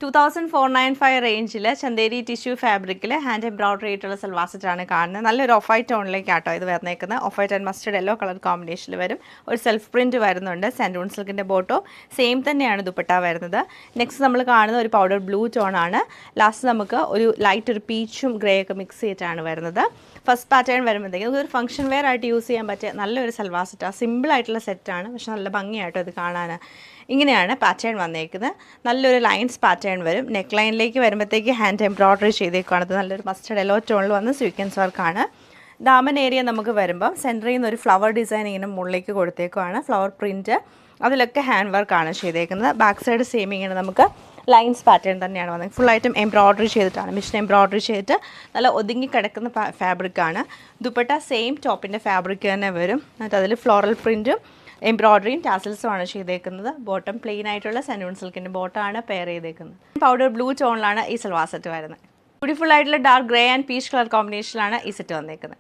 2495 റേഞ്ചിൽ ചന്തേരി ടിഷ്യൂ ഫാബ്രിക്കിൽ hand embroidery ആയിട്ടുള്ള സൽവാർ സെറ്റാണ് കാണുന്നത്. നല്ലൊരു ഓഫ് വൈറ്റ് ടോണിലേക്കാട്ടോ ഇത് വരുന്നേക്കുന്നത്. Off white and mustard yellow colour കോമ്പിനേഷനിൽ വരും. ഒരു സെൽഫ് പ്രിൻറ്റ് വരുന്നുണ്ട്. സാൻഡൂൺ സിൽക്കിൻ്റെ ബോട്ടോ സെയിം തന്നെയാണ് ദുപ്പട്ട വരുന്നത്. നെക്സ്റ്റ് നമ്മൾ കാണുന്ന ഒരു പൗഡർ ബ്ലൂ ടോണാണ്. ലാസ്റ്റ് നമുക്ക് ഒരു ലൈറ്റ് ഒരു പീച്ചും ഗ്രേ ഒക്കെ മിക്സ് ചെയ്തിട്ടാണ് വരുന്നത്. ഫസ്റ്റ് പാറ്റേൺ വരുമ്പോഴത്തേക്കും ഒരു ഫംഗ്ഷൻ വെയർ ആയിട്ട് യൂസ് ചെയ്യാൻ പറ്റിയ നല്ലൊരു സൽവാർ സെറ്റാണ്. സിമ്പിളായിട്ടുള്ള സെറ്റാണ്, പക്ഷെ നല്ല ഭംഗിയായിട്ടോ ഇത് കാണാൻ. ഇങ്ങനെയാണ് പാറ്റേൺ വന്നേക്കുന്നത്. നല്ലൊരു ലൈൻസ് പാറ്റേൺ വരും. നെക്ക് ലൈനിലേക്ക് വരുമ്പോഴത്തേക്ക് ഹാൻഡ് എംബ്രോയിഡറി ചെയ്തേക്കാണ്. അത് നല്ലൊരു മസ്റ്റർഡ് യെല്ലോ ടോണിൽ വന്ന് സ്വീക്വൻസ് വർക്കാണ്. ദാമൻ ഏരിയ നമുക്ക് വരുമ്പം സെൻറ്ററിൽ നിന്ന് ഒരു ഫ്ലവർ ഡിസൈൻ ഇങ്ങനെ മുകളിലേക്ക് കൊടുത്തേക്കുവാണ്. ഫ്ലവർ പ്രിൻറ്റ് അതിലൊക്കെ ഹാൻഡ് വർക്കാണ് ചെയ്തേക്കുന്നത്. ബാക്ക് സൈഡ് സെയിം ഇങ്ങനെ നമുക്ക് ലൈൻസ് പാറ്റേൺ തന്നെയാണ് വന്നത്. ഫുള്ളായിട്ടും എംബ്രോയിഡറി ചെയ്തിട്ടാണ്, മിഷൻ എംബ്രോയിഡറി ചെയ്തിട്ട് നല്ല ഒതുങ്ങി കിടക്കുന്ന ഫാബ്രിക്കാണ്. ദുപ്പട്ട സെയിം ടോപ്പിൻ്റെ ഫാബ്രിക് തന്നെ വരും. എന്നിട്ട് അതിൽ ഫ്ലോറൽ പ്രിൻറ്റും എംബ്രോയിഡറിയും ടാസൽസും ആണ് ചെയ്തേക്കുന്നത്. ബോട്ടം പ്ലെയിൻ ആയിട്ടുള്ള സാൻഡൂൺ സിൽക്കിൻ്റെ ബോട്ടമാണ് പെയർ ചെയ്തേക്കുന്നത്. പൗഡർ ബ്ലൂ ടോണിലാണ് ഈ സൽവാർ സെറ്റ് വരുന്നത്. ബ്യൂട്ടിഫുൾ ആയിട്ടുള്ള dark grey and peach colour കോമ്പിനേഷനിലാണ് ഈ സെറ്റ് വന്നേക്കുന്നത്.